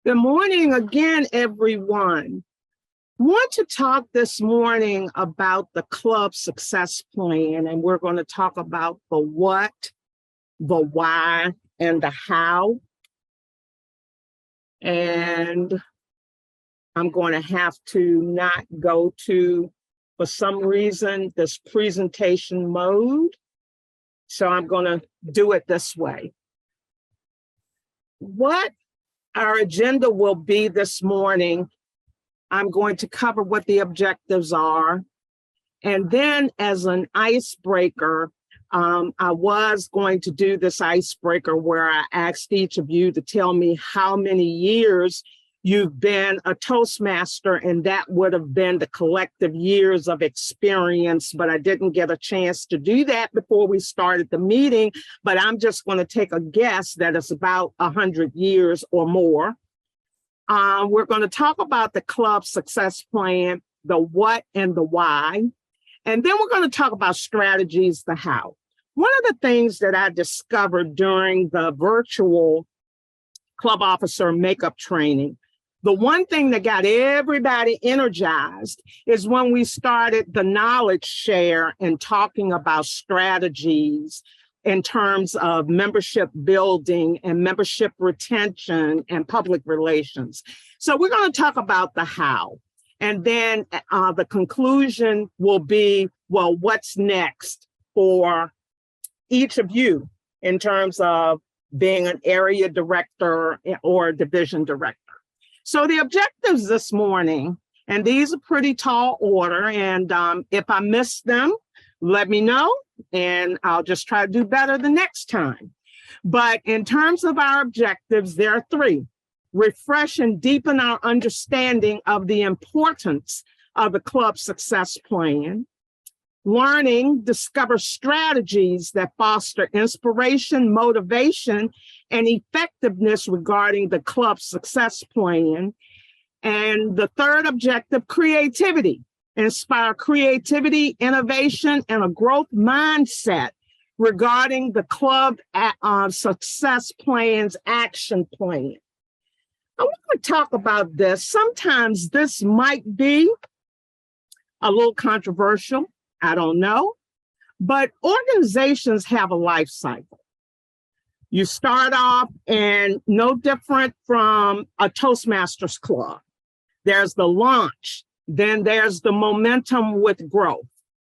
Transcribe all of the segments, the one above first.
Good morning again, everyone. Want to talk this morning about the club success plan, and we're going to talk about the what, the why, and the how. And I'm going to have to not go to, for some reason, this presentation mode. So I'm going to do it this way. What our agenda will be this morning, I'm going to cover what the objectives are. And then as an icebreaker, I was going to do this icebreaker where I asked each of you to tell me how many years you've been a Toastmaster, and that would have been the collective years of experience, but I didn't get a chance to do that before we started the meeting, but I'm just going to take a guess that it's about 100 years or more. We're going to talk about the club success plan, the what and the why, and then we're going to talk about strategies, the how. One of the things that I discovered during the virtual club officer makeup training, the one thing that got everybody energized is when we started the knowledge share and talking about strategies in terms of membership building and membership retention and public relations. So we're going to talk about the how. And then the conclusion will be, well, what's next for each of you in terms of being an area director or division director. So the objectives this morning, and these are pretty tall order, and if I miss them, let me know, and I'll just try to do better the next time. But in terms of our objectives, there are three. Refresh and deepen our understanding of the importance of the club success plan. Learning, discover strategies that foster inspiration, motivation, and effectiveness regarding the club success plan. And the third objective, creativity. Inspire creativity, innovation, and a growth mindset regarding the club success plan's action plan. I want to talk about this. Sometimes this might be a little controversial. I don't know. But organizations have a life cycle. You start off and no different from a Toastmasters club. There's the launch. Then there's the momentum with growth.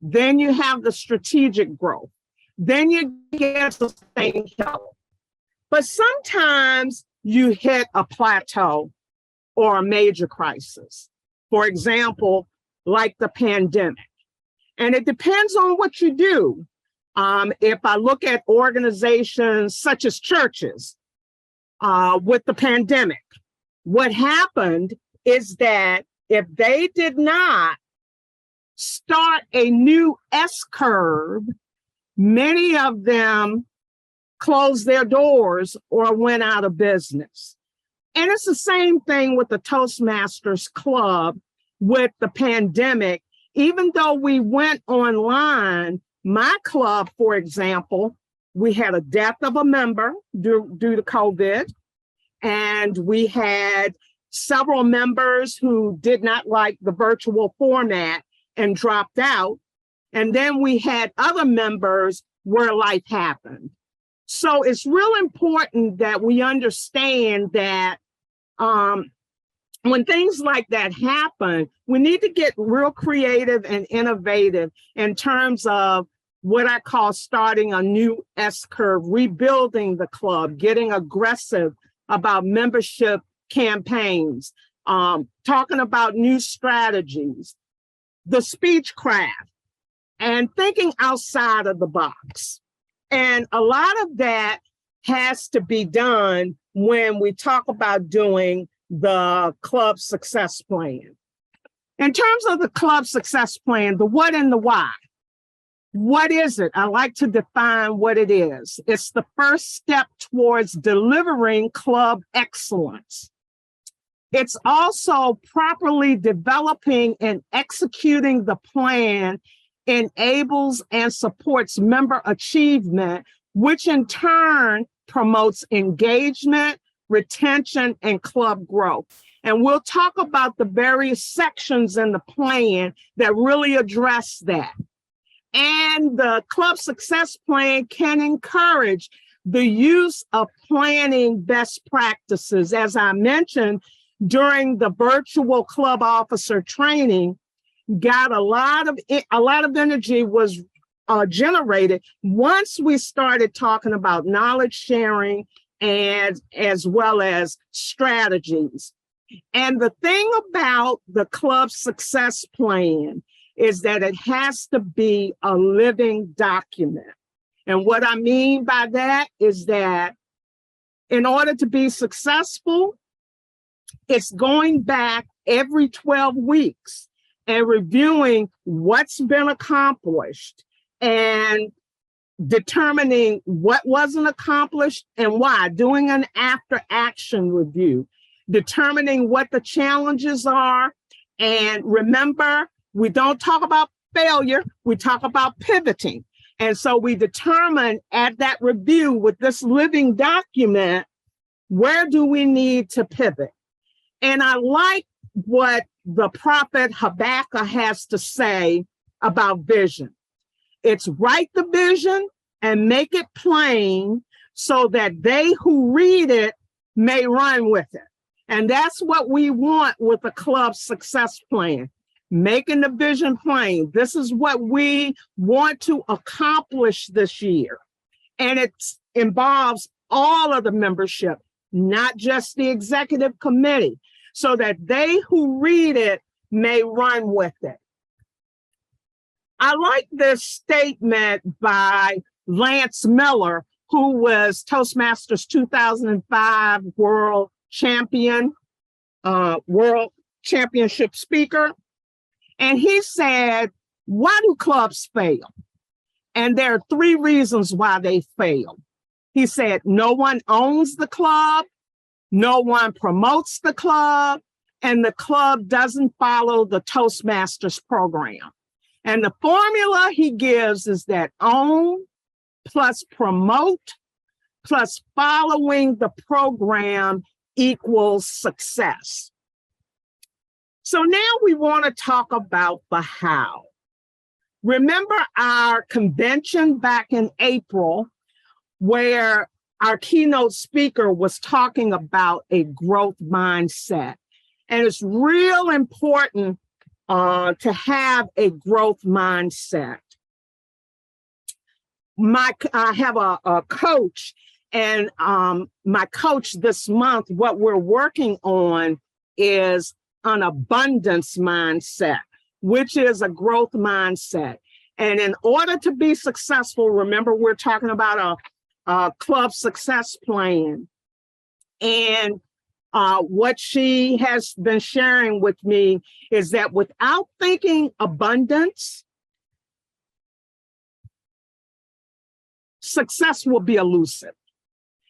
Then you have the strategic growth. Then you get sustained health. But sometimes you hit a plateau or a major crisis. For example, like the pandemic. And it depends on what you do. If I look at organizations such as churches with the pandemic, what happened is that if they did not start a new S-curve, many of them closed their doors or went out of business. And it's the same thing with the Toastmasters Club with the pandemic. Even though we went online, my club, for example, we had a death of a member due to COVID, and we had several members who did not like the virtual format and dropped out. And then we had other members where life happened. So it's real important that we understand that when things like that happen, we need to get real creative and innovative in terms of what I call starting a new S-curve, rebuilding the club, getting aggressive about membership campaigns, talking about new strategies, the speech craft, and thinking outside of the box. And a lot of that has to be done when we talk about doing the club success plan. In terms of the club success plan, the what and the why. What is it? I like to define what it is. It's the first step towards delivering club excellence. It's also properly developing and executing the plan enables and supports member achievement, which in turn promotes engagement, retention, and club growth. And we'll talk about the various sections in the plan that really address that. And the club success plan can encourage the use of planning best practices. As I mentioned, during the virtual club officer training, got a lot of energy was generated once we started talking about knowledge sharing and as well as strategies. And the thing about the club success plan is that it has to be a living document. And what I mean by that is that in order to be successful, it's going back every 12 weeks and reviewing what's been accomplished and determining what wasn't accomplished and why, doing an after action review, determining what the challenges are. And remember, we don't talk about failure, we talk about pivoting. And so we determine at that review with this living document, where do we need to pivot? And I like what the prophet Habakkuk has to say about vision. It's write the vision and make it plain so that they who read it may run with it. And that's what we want with a club success plan. Making the vision plain. This is what we want to accomplish this year. And it involves all of the membership, not just the executive committee, so that they who read it may run with it. I like this statement by Lance Miller, who was Toastmasters 2005 world champion, world championship speaker. And he said, why do clubs fail? And there are 3 reasons why they fail. He said, no one owns the club, no one promotes the club, and the club doesn't follow the Toastmasters program. And the formula he gives is that own plus promote plus following the program equals success. So now we want to talk about the how. Remember our convention back in April, where our keynote speaker was talking about a growth mindset. And it's real important to have a growth mindset. I have a coach, and my coach this month, what we're working on is an abundance mindset, which is a growth mindset. And in order to be successful, remember, we're talking about a club success plan. And what she has been sharing with me is that without thinking abundance, success will be elusive.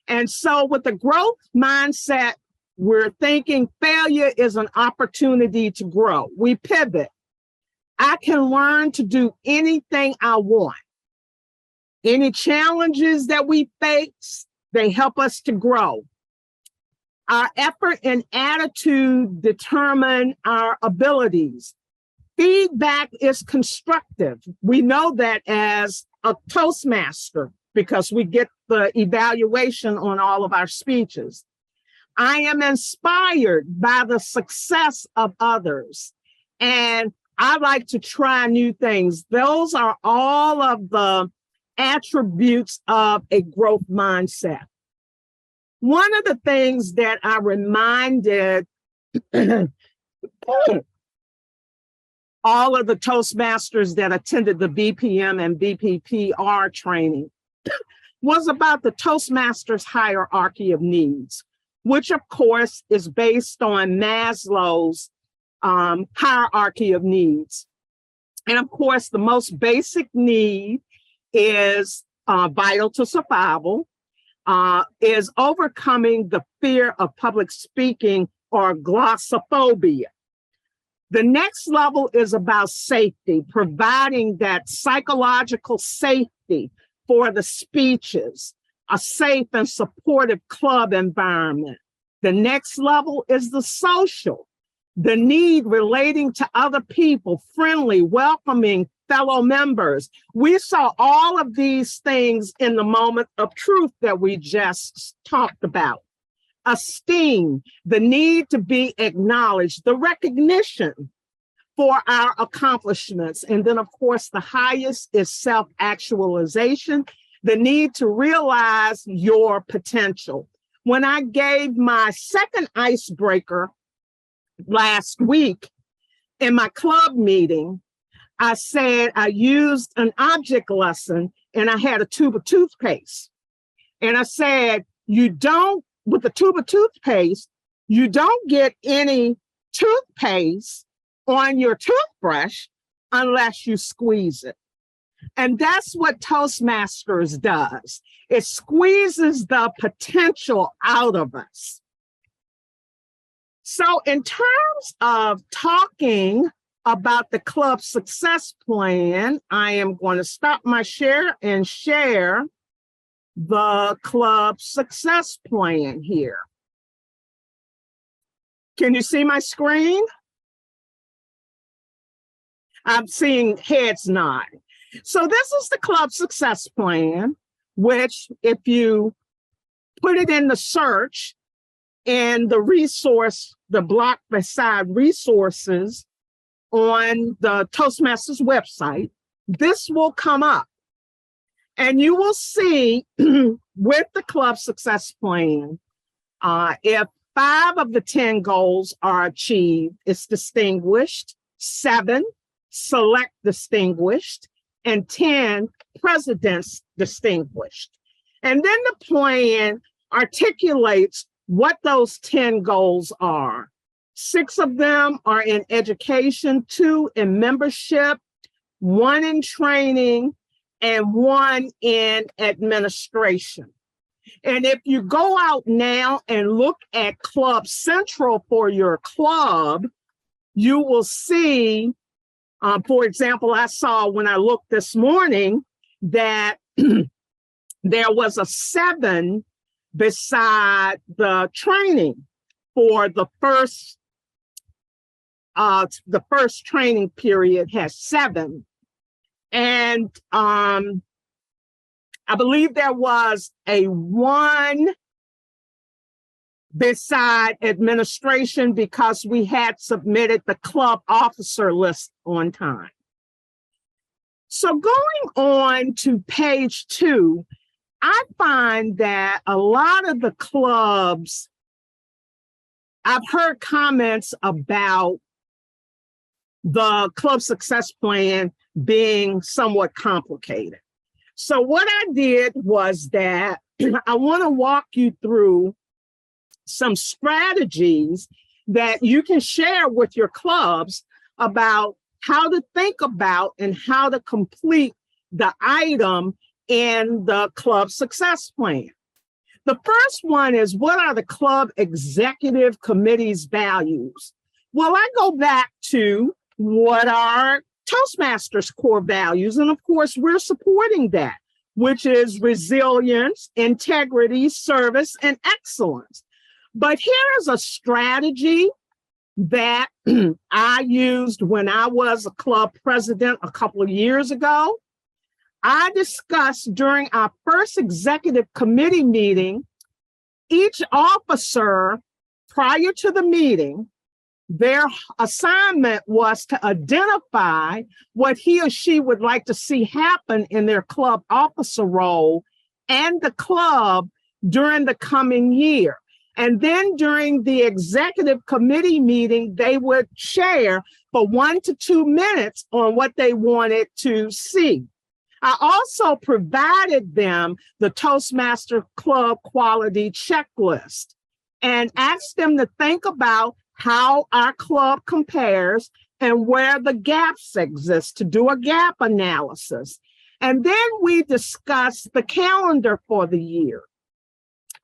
And so with the growth mindset, we're thinking failure is an opportunity to grow. We pivot. I can learn to do anything I want. Any challenges that we face, they help us to grow. Our effort and attitude determine our abilities. Feedback is constructive. We know that as a Toastmaster because we get the evaluation on all of our speeches. I am inspired by the success of others, and I like to try new things. Those are all of the attributes of a growth mindset. One of the things that I reminded all of the Toastmasters that attended the BPM and BPPR training was about the Toastmasters hierarchy of needs, which of course is based on Maslow's hierarchy of needs. And of course, the most basic need is vital to survival, is overcoming the fear of public speaking or glossophobia. The next level is about safety, providing that psychological safety for the speeches, a safe and supportive club environment, The next level is the social, the need relating to other people, friendly, welcoming fellow members. We saw all of these things in the moment of truth that we just talked about. Esteem, the need to be acknowledged, the recognition for our accomplishments. And then, of course, the highest is self-actualization, the need to realize your potential. When I gave my second icebreaker last week in my club meeting, I said I used an object lesson and I had a tube of toothpaste. And I said, with the tube of toothpaste, you don't get any toothpaste on your toothbrush unless you squeeze it. And that's what Toastmasters does. It squeezes the potential out of us. So in terms of talking about the club success plan, I am going to stop my share and share the club success plan here. Can you see my screen? I'm seeing heads nod. So this is the club success plan, which if you put it in the search and the resource, the block beside resources on the Toastmasters website, this will come up. And you will see with the club success plan, if 5 of the 10 goals are achieved, it's distinguished, 7 select distinguished, and 10 presidents distinguished. And then the plan articulates what those 10 goals are. 6 of them are in education, 2 in membership, 1 in training, and 1 in administration. And if you go out now and look at Club Central for your club, you will see, for example, I saw when I looked this morning that there was a 7 beside the training for the first training period has 7. And I believe there was a 1 beside administration because we had submitted the club officer list on time. So going on to page 2, I find that a lot of the clubs, I've heard comments about the club success plan being somewhat complicated. So what I did was that I want to walk you through some strategies that you can share with your clubs about how to think about and how to complete the item in the club success plan. The first one is, what are the club executive committee's values? Well, I go back to what are Toastmasters core values, and of course we're supporting that, which is resilience, integrity, service, and excellence. But here is a strategy that I used when I was a club president a couple of years ago. I discussed during our first executive committee meeting, each officer prior to the meeting, their assignment was to identify what he or she would like to see happen in their club officer role and the club during the coming year. And then during the executive committee meeting, they would share for 1 to 2 minutes on what they wanted to see. I also provided them the Toastmaster Club quality checklist and asked them to think about how our club compares and where the gaps exist, to do a gap analysis. And then we discussed the calendar for the year.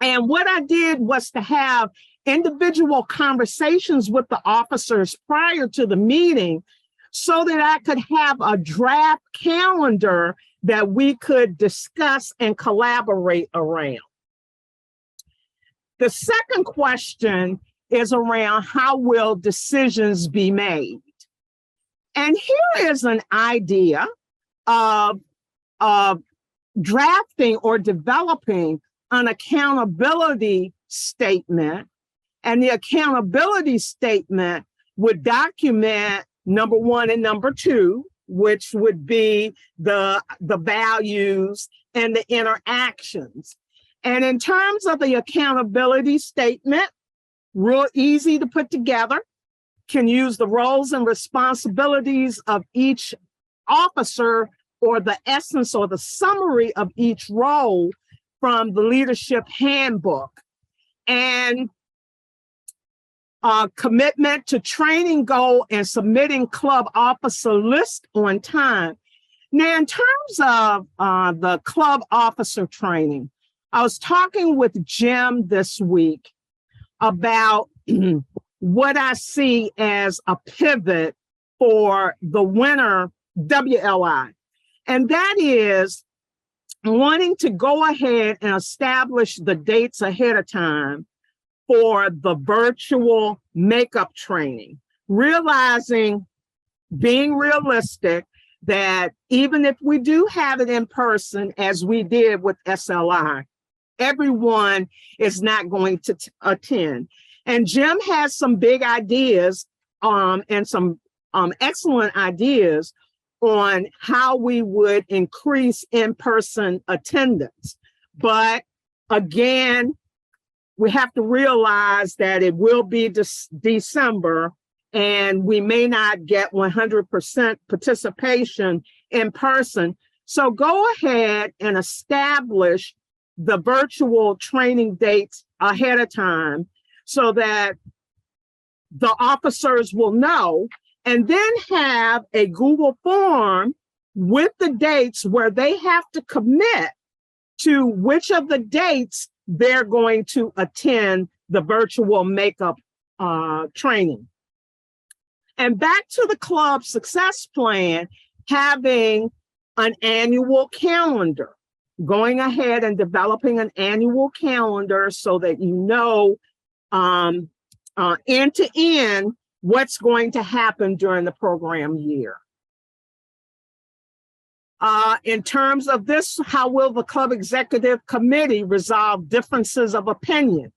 And what I did was to have individual conversations with the officers prior to the meeting so that I could have a draft calendar that we could discuss and collaborate around. The second question is around how will decisions be made? And here is an idea of drafting or developing an accountability statement. And the accountability statement would document number one and number two, which would be the values and the interactions. And in terms of the accountability statement, real easy to put together, can use the roles and responsibilities of each officer or the essence or the summary of each role from the leadership handbook. And commitment to training goal and submitting club officer list on time. Now, in terms of the club officer training, I was talking with Jim this week about what I see as a pivot for the winter WLI. And that is wanting to go ahead and establish the dates ahead of time for the virtual makeup training, realizing, being realistic, that even if we do have it in person, as we did with SLI, everyone is not going to attend. And Jim has some big ideas and some excellent ideas on how we would increase in-person attendance. But again, we have to realize that it will be December and we may not get 100% participation in person. So go ahead and establish the virtual training dates ahead of time so that the officers will know, and then have a Google form with the dates where they have to commit to which of the dates they're going to attend the virtual makeup training. And back to the club success plan, having an annual calendar, going ahead and developing an annual calendar so that you know end to end what's going to happen during the program year. In terms of this, how will the club executive committee resolve differences of opinion?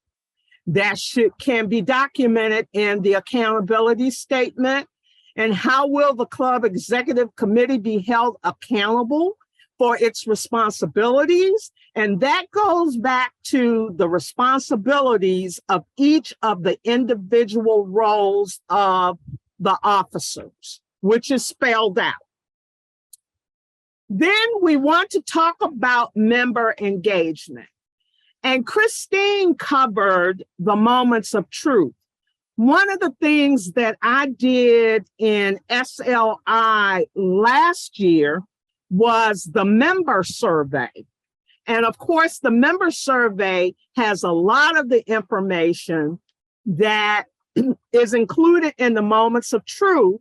That can be documented in the accountability statement. And how will the club executive committee be held accountable for its responsibilities? And that goes back to the responsibilities of each of the individual roles of the officers, which is spelled out. Then we want to talk about member engagement. And Christine covered the moments of truth. One of the things that I did in SLI last year was the member survey. And of course, the member survey has a lot of the information that is included in the moments of truth.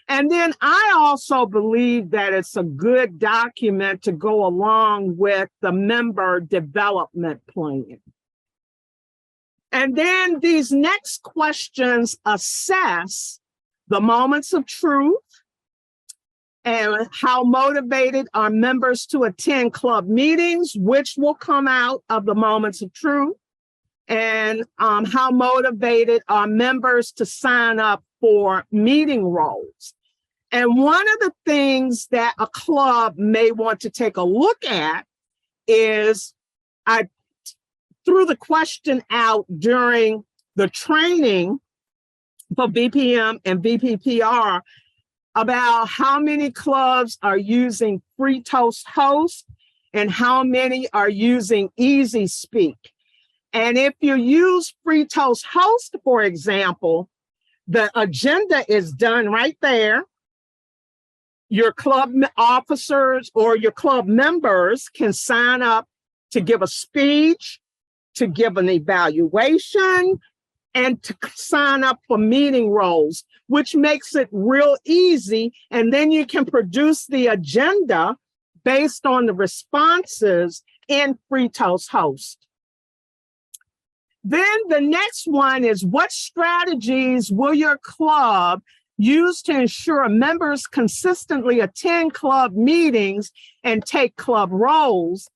And then I also believe that it's a good document to go along with the member development plan. And then these next questions assess the moments of truth and how motivated are members to attend club meetings, which will come out of the moments of truth, and how motivated are members to sign up for meeting roles. And one of the things that a club may want to take a look at is, I threw the question out during the training for BPM and BPPR about how many clubs are using FreeToast Host and how many are using Easy Speak. And if you use FreeToast Host, for example, the agenda is done right there. Your club officers or your club members can sign up to give a speech, to give an evaluation, and to sign up for meeting roles, which makes it real easy. And then you can produce the agenda based on the responses in FreeToast Host. Then the next one is, what strategies will your club use to ensure members consistently attend club meetings and take club roles?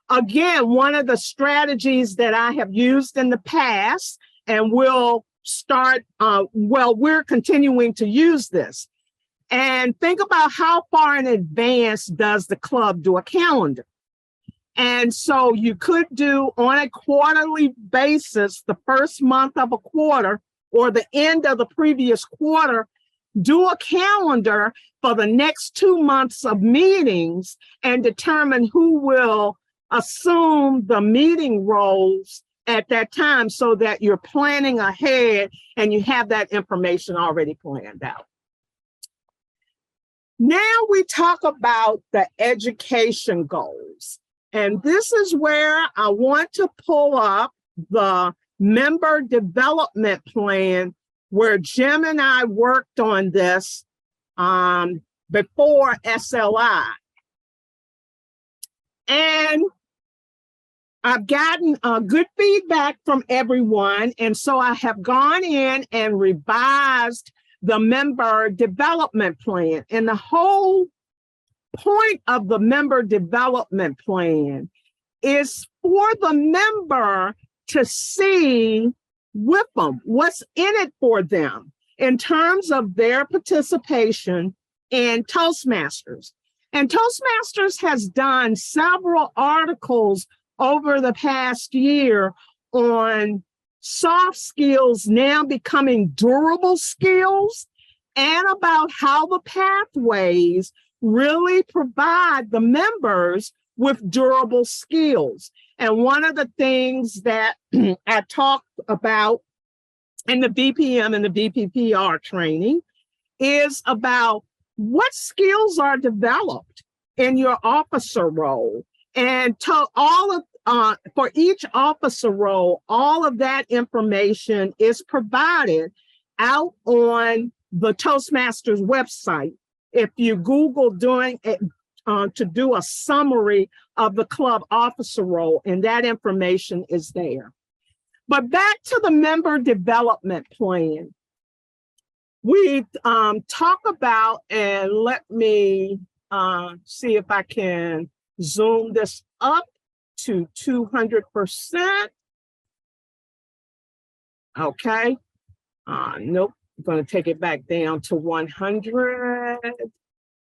Again, one of the strategies that I have used in the past, and we'll start, we're continuing to use this. And think about how far in advance does the club do a calendar? And so you could do on a quarterly basis, the first month of a quarter or the end of the previous quarter, do a calendar for the next 2 months of meetings and determine who will assume the meeting roles at that time, so that you're planning ahead and you have that information already planned out. Now we talk about the education goals. And this is where I want to pull up the member development plan, where Jim and I worked on this before SLI. And I've gotten good feedback from everyone. And so I have gone in and revised the member development plan. And the whole point of the member development plan is for the member to see with them what's in it for them in terms of their participation in Toastmasters. And Toastmasters has done several articles over the past year on soft skills now becoming durable skills, and about how the pathways really provide the members with durable skills. And one of the things that I talked about in the BPM and the BPPR training is about what skills are developed in your officer role. And to all of for each officer role, all of that information is provided out on the Toastmasters website. If you Google doing it, to do a summary of the club officer role, and that information is there. But back to the member development plan. We talk about, and let me see if I can zoom this up to 200%. Okay. Nope. I'm going to take it back down to 100.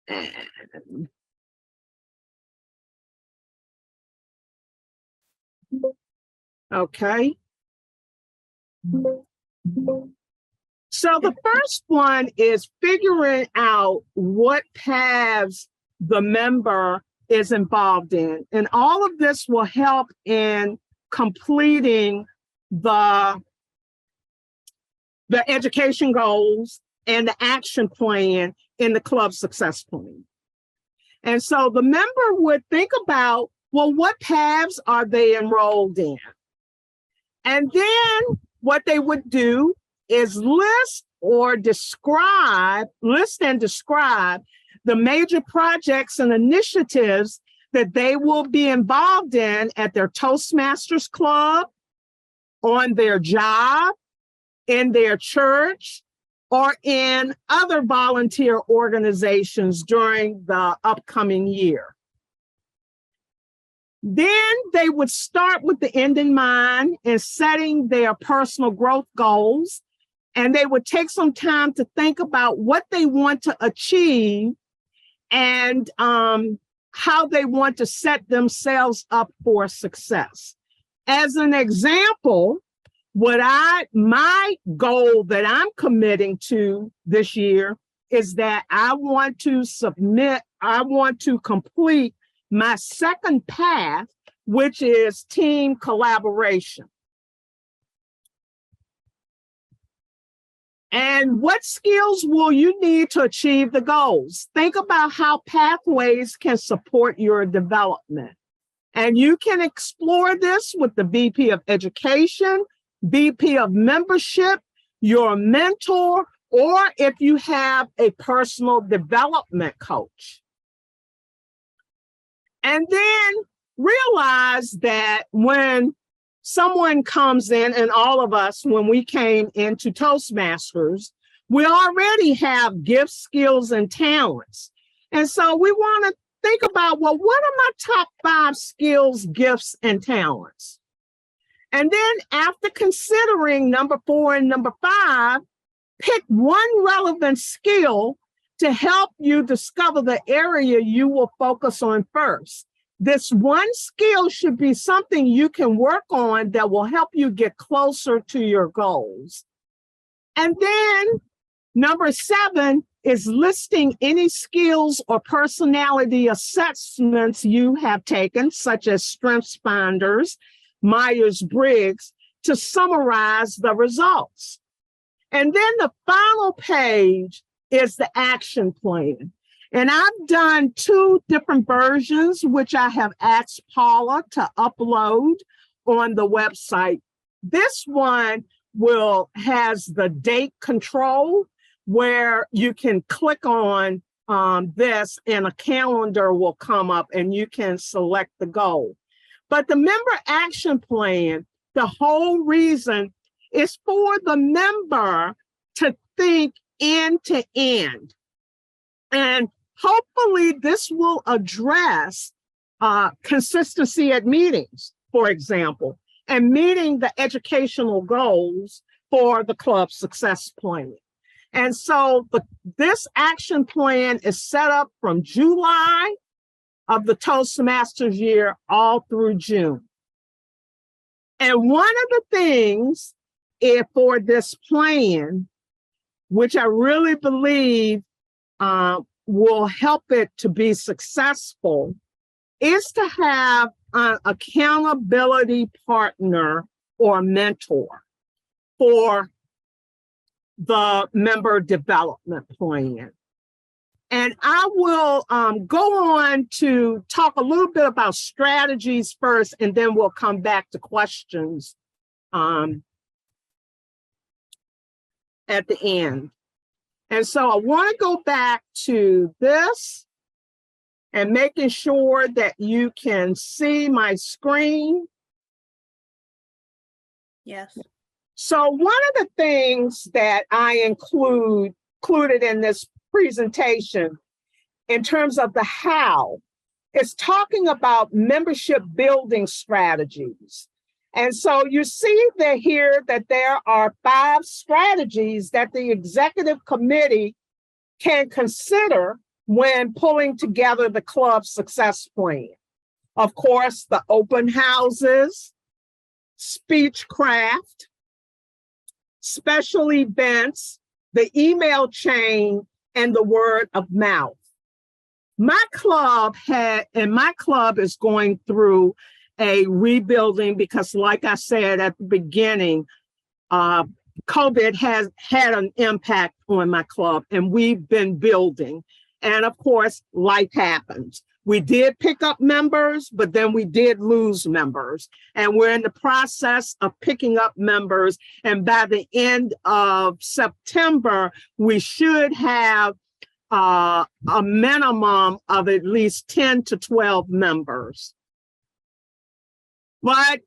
And okay. So the first one is figuring out what paths the member is involved in. And all of this will help in completing the education goals and the action plan in the club success plan. And so the member would think about, well, what paths are they enrolled in? And then what they would do is list and describe the major projects and initiatives that they will be involved in at their Toastmasters club, on their job, in their church, or in other volunteer organizations during the upcoming year. Then they would start with the end in mind and setting their personal growth goals. And they would take some time to think about what they want to achieve and how they want to set themselves up for success. As an example, my goal that I'm committing to this year is that I want to complete my second path, which is team collaboration. And what skills will you need to achieve the goals? Think about how pathways can support your development. And you can explore this with the VP of Education, VP of Membership, your mentor, or if you have a personal development coach. And then realize that when someone comes in, and all of us, when we came into Toastmasters, we already have gifts, skills, and talents. And so we want to think about, well, what are my top 5 skills, gifts, and talents? And then after considering number 4 and number 5, pick one relevant skill to help you discover the area you will focus on first. This one skill should be something you can work on that will help you get closer to your goals. And then number 7 is listing any skills or personality assessments you have taken, such as StrengthsFinders, Myers-Briggs, to summarize the results. And then the final page is the action plan. And I've done 2 different versions, which I have asked Paula to upload on the website. This one has the date control, where you can click on this and a calendar will come up and you can select the goal. But the member action plan, the whole reason is for the member to think end to end. And hopefully this will address consistency at meetings, for example, and meeting the educational goals for the club success plan. And so this action plan is set up from July of the Toastmasters year all through June. And one of the things for this plan, which I really believe will help it to be successful, is to have an accountability partner or mentor for the member development plan. And I will go on to talk a little bit about strategies first, and then we'll come back to questions at the end. And so I want to go back to this and making sure that you can see my screen. Yes. So one of the things that I included in this presentation in terms of the how is talking about membership building strategies. And so you see that here that there are 5 strategies that the executive committee can consider when pulling together the club success plan. Of course, the open houses, speechcraft, special events, the email chain, and the word of mouth. My club is going through a rebuilding because, like I said at the beginning, COVID has had an impact on my club, and we've been building. And of course, life happens. We did pick up members, but then we did lose members. And we're in the process of picking up members. And by the end of September, we should have a minimum of at least 10 to 12 members. But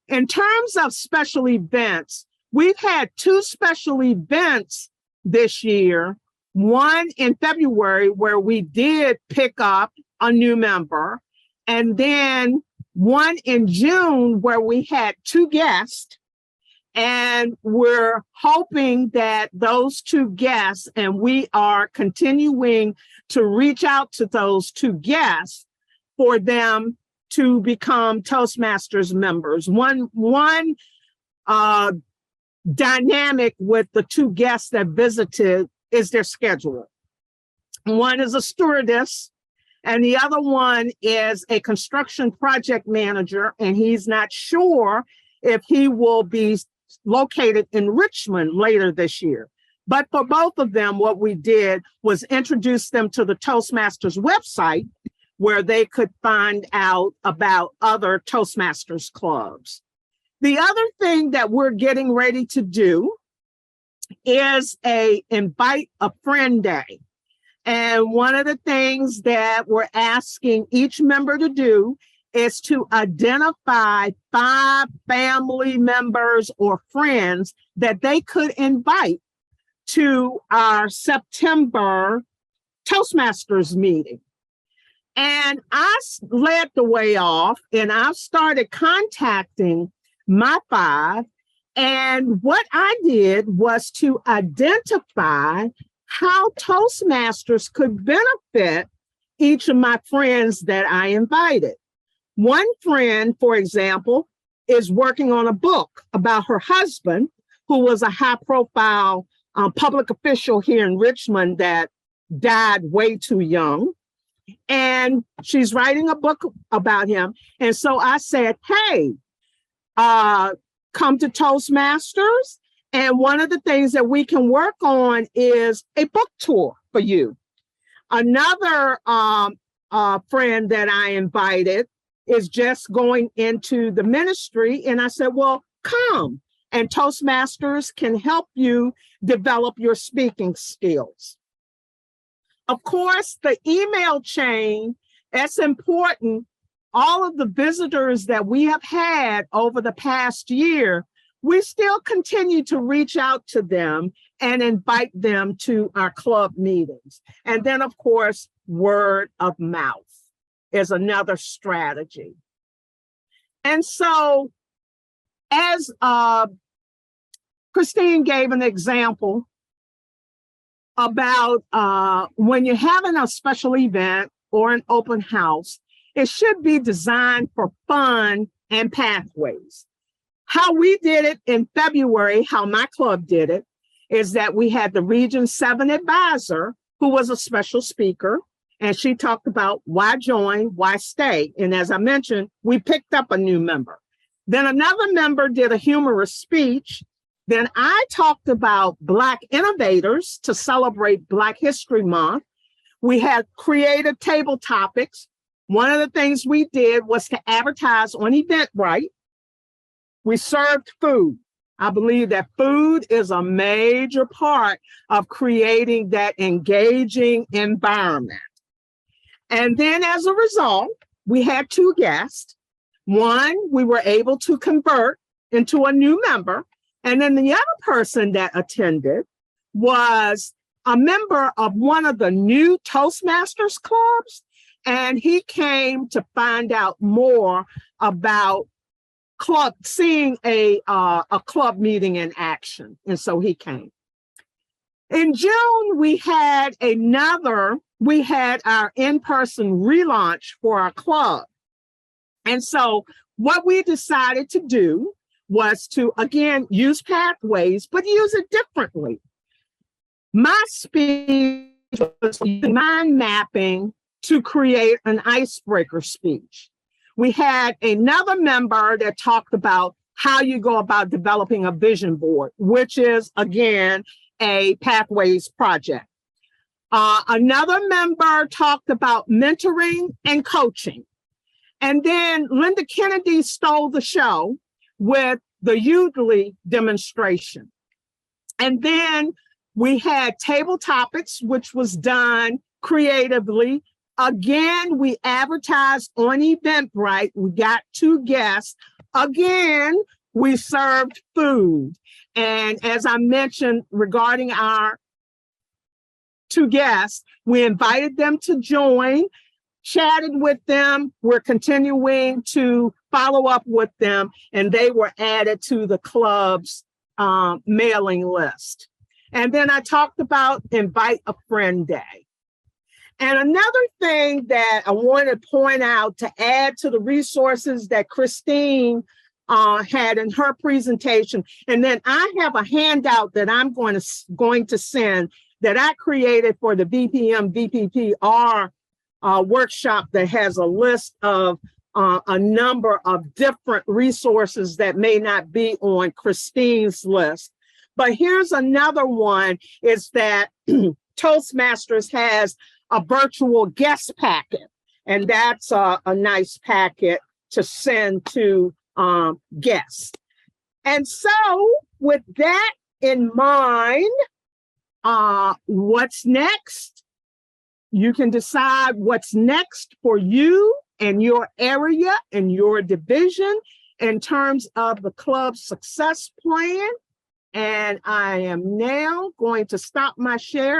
in terms of special events, we've had 2 special events this year. One in February where we did pick up a new member, and then one in June where we had 2 guests. And we're hoping that those 2 guests, and we are continuing to reach out to those 2 guests for them to become Toastmasters members. One dynamic with the 2 guests that visited is their schedule. One is a stewardess, and the other one is a construction project manager, and he's not sure if he will be located in Richmond later this year. But for both of them, what we did was introduce them to the Toastmasters website, where they could find out about other Toastmasters clubs. The other thing that we're getting ready to do is a invite a friend day. And one of the things that we're asking each member to do is to identify 5 family members or friends that they could invite to our September Toastmasters meeting. And I led the way off, and I started contacting my 5. And what I did was to identify how Toastmasters could benefit each of my friends that I invited. One friend, for example, is working on a book about her husband, who was a high-profile public official here in Richmond that died way too young. And she's writing a book about him. And so I said, hey, come to Toastmasters. And one of the things that we can work on is a book tour for you. Another friend that I invited is just going into the ministry. And I said, well, come. And Toastmasters can help you develop your speaking skills. Of course, the email chain, that's important. All of the visitors that we have had over the past year, we still continue to reach out to them and invite them to our club meetings. And then, of course, word of mouth is another strategy. And so, as Christine gave an example about when you're having a special event or an open house, it should be designed for fun and pathways. How we did it in February, how my club did it, is that we had the Region 7 advisor, who was a special speaker, and she talked about why join, why stay. And as I mentioned, we picked up a new member. Then another member did a humorous speech. Then I talked about Black innovators to celebrate Black History Month. We had creative table topics. One of the things we did was to advertise on Eventbrite. We served food. I believe that food is a major part of creating that engaging environment. And then as a result, we had 2 guests. One, we were able to convert into a new member. And then the other person that attended was a member of one of the new Toastmasters clubs. And he came to find out more about seeing a club meeting in action. And so he came. In June, we had our in-person relaunch for our club. And so what we decided to do was to, again, use pathways, but use it differently. My speech was mind mapping to create an icebreaker speech. We had another member that talked about how you go about developing a vision board, which is, again, a pathways project. Another member talked about mentoring and coaching. And then Linda Kennedy stole the show with the Udly demonstration. And then we had table topics, which was done creatively. Again, we advertised on Eventbrite. We got 2 guests. Again, we served food. And as I mentioned regarding our 2 guests, we invited them to join, chatted with them. We're continuing to follow up with them, and they were added to the club's mailing list. And then I talked about Invite a Friend Day. And another thing that I want to point out to add to the resources that Christine had in her presentation, and then I have a handout that I'm going to send that I created for the VPM VPPR workshop that has a list of a number of different resources that may not be on Christine's list. But here's another one, is that Toastmasters has a virtual guest packet, and that's a nice packet to send to guests. And so with that in mind, what's next? You can decide what's next for you in your area, in your division, in terms of the club's success plan. And I am now going to stop my share